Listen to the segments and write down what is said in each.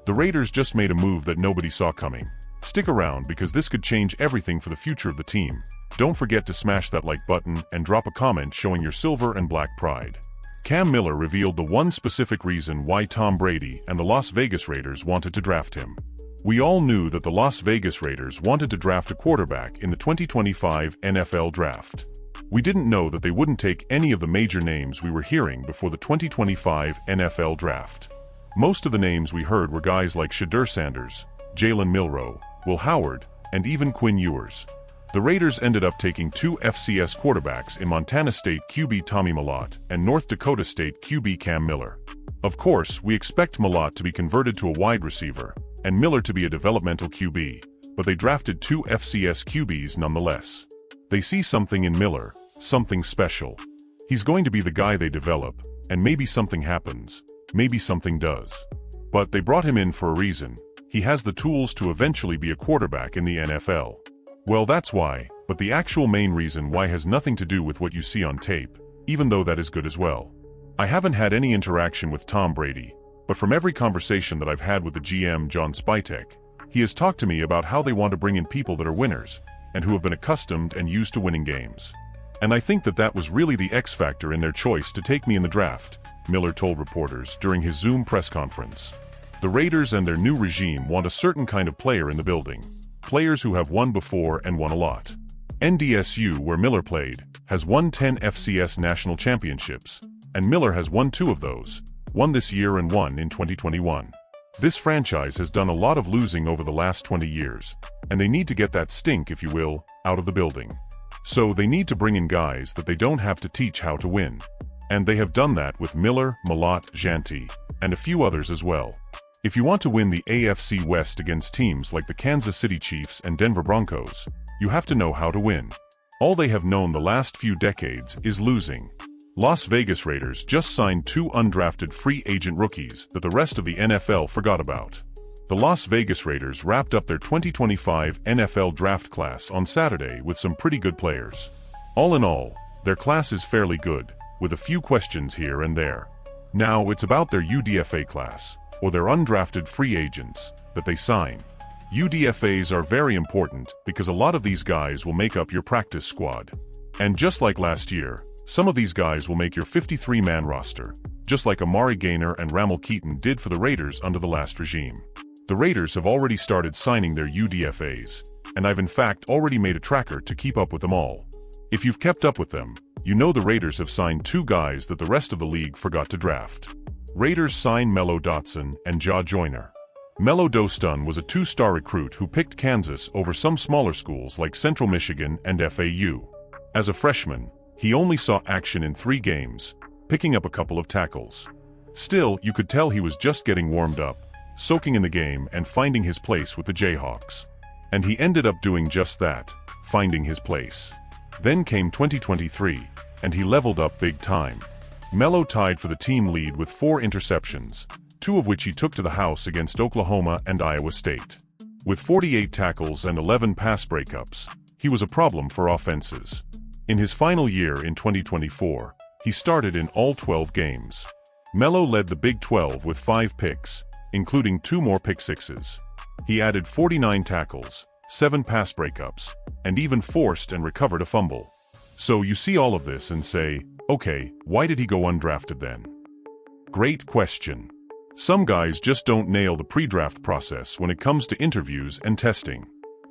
The Raiders just made a move that nobody saw coming. Stick around because this could change everything for the future of the team. Don't forget to smash that like button and drop a comment showing your silver and black pride. Cam Miller revealed the one specific reason why Tom Brady and the Las Vegas Raiders wanted to draft him. We all knew that the Las Vegas Raiders wanted to draft a quarterback in the 2025 NFL Draft. We didn't know that they wouldn't take any of the major names we were hearing before the 2025 NFL Draft. Most of the names we heard were guys like Shedeur Sanders, Jalen Milroe, Will Howard, and even Quinn Ewers. The Raiders ended up taking two FCS quarterbacks in Montana State QB Tommy Mellott and North Dakota State QB Cam Miller. Of course, we expect Mellott to be converted to a wide receiver, and Miller to be a developmental QB, but they drafted two FCS QBs nonetheless. They see something in Miller, something special. He's going to be the guy they develop, and maybe something happens, maybe something does. But they brought him in for a reason. He has the tools to eventually be a quarterback in the NFL. Well, that's why, but the actual main reason why has nothing to do with what you see on tape, even though that is good as well. I haven't had any interaction with Tom Brady, but from every conversation that I've had with the GM John Spytek, he has talked to me about how they want to bring in people that are winners, and who have been accustomed and used to winning games. And I think that that was really the X factor in their choice to take me in the draft, Miller told reporters during his Zoom press conference. The Raiders and their new regime want a certain kind of player in the building. Players who have won before and won a lot. NDSU, where Miller played, has won 10 FCS national championships, and Miller has won 2 of those, one this year and one in 2021. This franchise has done a lot of losing over the last 20 years, and they need to get that stink, if you will, out of the building. So they need to bring in guys that they don't have to teach how to win. And they have done that with Miller, Mellott, Jeanty, and a few others as well. If you want to win the AFC West against teams like the Kansas City Chiefs and Denver Broncos, you have to know how to win. All they have known the last few decades is losing. Las Vegas Raiders just signed 2 undrafted free agent rookies that the rest of the NFL forgot about. The Las Vegas Raiders wrapped up their 2025 NFL Draft class on Saturday with some pretty good players. All in all, their class is fairly good, with a few questions here and there. Now it's about their UDFA class, or their undrafted free agents, that they sign. UDFAs are very important because a lot of these guys will make up your practice squad. And just like last year, some of these guys will make your 53-man roster, just like Amari Gaynor and Ramel Keaton did for the Raiders under the last regime. The Raiders have already started signing their UDFAs, and I've in fact already made a tracker to keep up with them all. If you've kept up with them, you know the Raiders have signed 2 guys that the rest of the league forgot to draft. Raiders signed Melo Dotson and Ja Joyner. Melo Dostun was a 2-star recruit who picked Kansas over some smaller schools like Central Michigan and FAU. As a freshman, he only saw action in 3 games, picking up a couple of tackles. Still, you could tell he was just getting warmed up, soaking in the game and finding his place with the Jayhawks. And he ended up doing just that, finding his place. Then came 2023, and he leveled up big time. Melo tied for the team lead with 4 interceptions, 2 of which he took to the house against Oklahoma and Iowa State. With 48 tackles and 11 pass breakups, he was a problem for offenses. In his final year in 2024, he started in all 12 games. Melo led the Big 12 with 5 picks, including 2 more pick sixes. He added 49 tackles, 7 pass breakups, and even forced and recovered a fumble. So you see all of this and say, okay, why did he go undrafted then? Great question. Some guys just don't nail the pre-draft process when it comes to interviews and testing.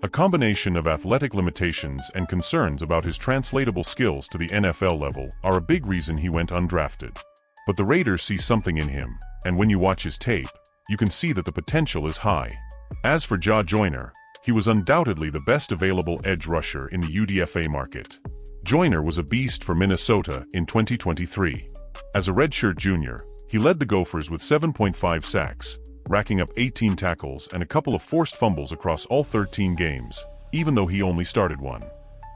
A combination of athletic limitations and concerns about his translatable skills to the NFL level are a big reason he went undrafted. But the Raiders see something in him, and when you watch his tape, you can see that the potential is high. As for Ja Joyner, he was undoubtedly the best available edge rusher in the UDFA market. Joyner was a beast for Minnesota in 2023. As a redshirt junior, he led the Gophers with 7.5 sacks, racking up 18 tackles and a couple of forced fumbles across all 13 games, even though he only started 1.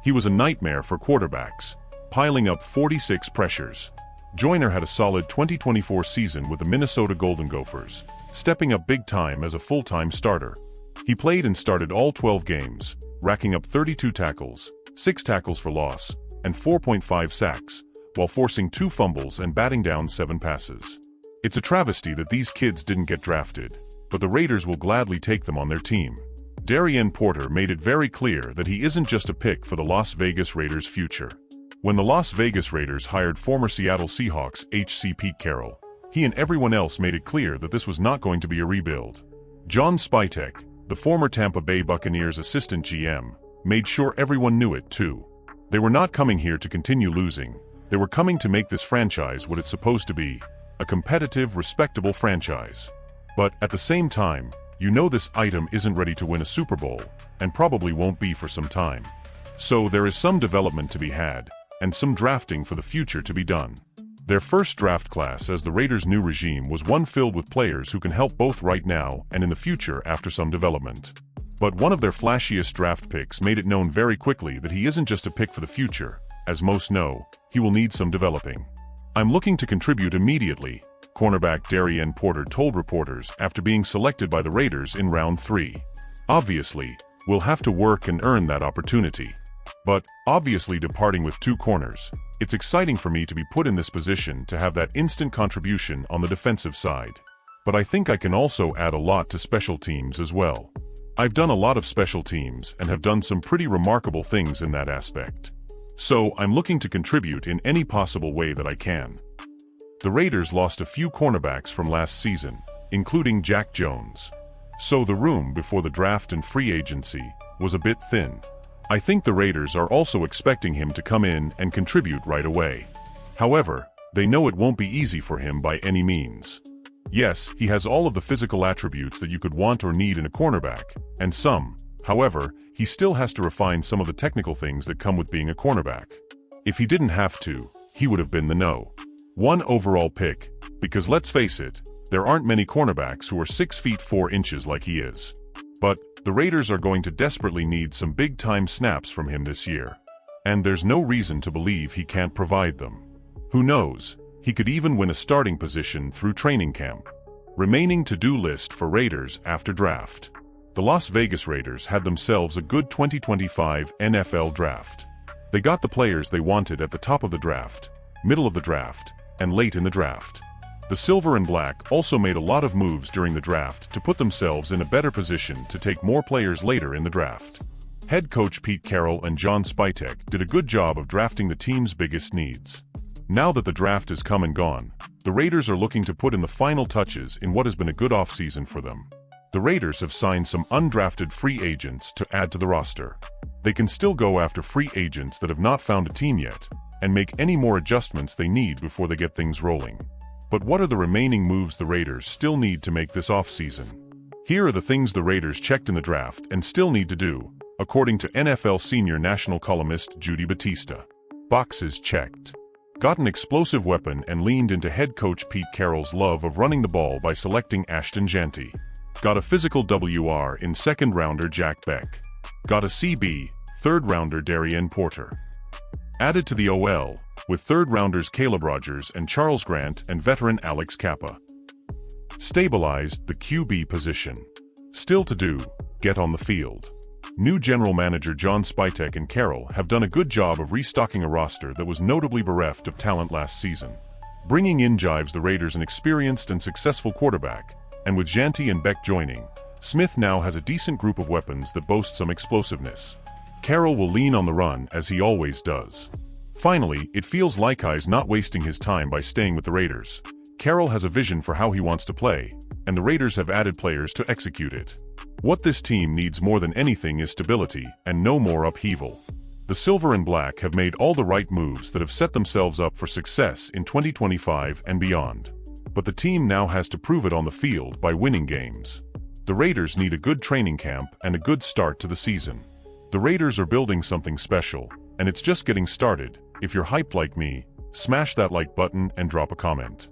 He was a nightmare for quarterbacks, piling up 46 pressures. Joyner had a solid 2024 season with the Minnesota Golden Gophers, stepping up big time as a full-time starter. He played and started all 12 games, racking up 32 tackles, 6 tackles for loss, and 4.5 sacks, while forcing 2 fumbles and batting down 7 passes. It's a travesty that these kids didn't get drafted. but the Raiders will gladly take them on their team. Darien Porter made it very clear that he isn't just a pick for the Las Vegas Raiders' future. When the Las Vegas Raiders hired former Seattle Seahawks HC Pete Carroll, he and everyone else made it clear that this was not going to be a rebuild. John Spytek, the former Tampa Bay Buccaneers assistant GM, made sure everyone knew it too. They were not coming here to continue losing. They were coming to make this franchise what it's supposed to be, a competitive, respectable franchise. But at the same time, you know this item isn't ready to win a Super Bowl, and probably won't be for some time. So there is some development to be had, and some drafting for the future to be done. Their first draft class as the Raiders' new regime was one filled with players who can help both right now and in the future after some development. But one of their flashiest draft picks made it known very quickly that he isn't just a pick for the future. As most know, he will need some developing. "I'm looking to contribute immediately," cornerback Darien Porter told reporters after being selected by the Raiders in round 3. "Obviously, we'll have to work and earn that opportunity. But, obviously departing with 2 corners, it's exciting for me to be put in this position to have that instant contribution on the defensive side. But I think I can also add a lot to special teams as well. I've done a lot of special teams and have done some pretty remarkable things in that aspect. So I'm looking to contribute in any possible way that I can." The Raiders lost a few cornerbacks from last season, including Jack Jones. So the room before the draft and free agency was a bit thin. I think the Raiders are also expecting him to come in and contribute right away. However, they know it won't be easy for him by any means. Yes, he has all of the physical attributes that you could want or need in a cornerback, and some. However, he still has to refine some of the technical things that come with being a cornerback. If he didn't have to, he would have been the No. 1 overall pick, because let's face it, there aren't many cornerbacks who are 6 feet 4 inches like he is. But the Raiders are going to desperately need some big-time snaps from him this year. And there's no reason to believe he can't provide them. Who knows, he could even win a starting position through training camp. Remaining to-do list for Raiders after draft. The Las Vegas Raiders had themselves a good 2025 NFL draft. They got the players they wanted at the top of the draft, middle of the draft, and late in the draft. The Silver and Black also made a lot of moves during the draft to put themselves in a better position to take more players later in the draft. Head coach Pete Carroll and John Spytek did a good job of drafting the team's biggest needs. Now that the draft is come and gone, the Raiders are looking to put in the final touches in what has been a good offseason for them. The Raiders have signed some undrafted free agents to add to the roster. They can still go after free agents that have not found a team yet, and make any more adjustments they need before they get things rolling. But what are the remaining moves the Raiders still need to make this offseason? Here are the things the Raiders checked in the draft and still need to do, according to NFL senior national columnist Judy Batista. Boxes checked. Got an explosive weapon and leaned into head coach Pete Carroll's love of running the ball by selecting Ashton Jeanty. Got a physical WR in second-rounder Jack Beck. Got a CB, third-rounder Darien Porter. Added to the OL, with third-rounders Caleb Rogers and Charles Grant and veteran Alex Kappa. Stabilized the QB position. Still to do, get on the field. New general manager John Spytek and Carroll have done a good job of restocking a roster that was notably bereft of talent last season. Bringing in Jives the Raiders an experienced and successful quarterback, and with Jeanty and Beck joining, Smith now has a decent group of weapons that boast some explosiveness. Carroll will lean on the run as he always does. Finally, it feels like he's not wasting his time by staying with the Raiders. Carroll has a vision for how he wants to play, and the Raiders have added players to execute it. What this team needs more than anything is stability and no more upheaval. The Silver and Black have made all the right moves that have set themselves up for success in 2025 and beyond. But the team now has to prove it on the field by winning games. The Raiders need a good training camp and a good start to the season. The Raiders are building something special, and it's just getting started. If you're hyped like me, smash that like button and drop a comment.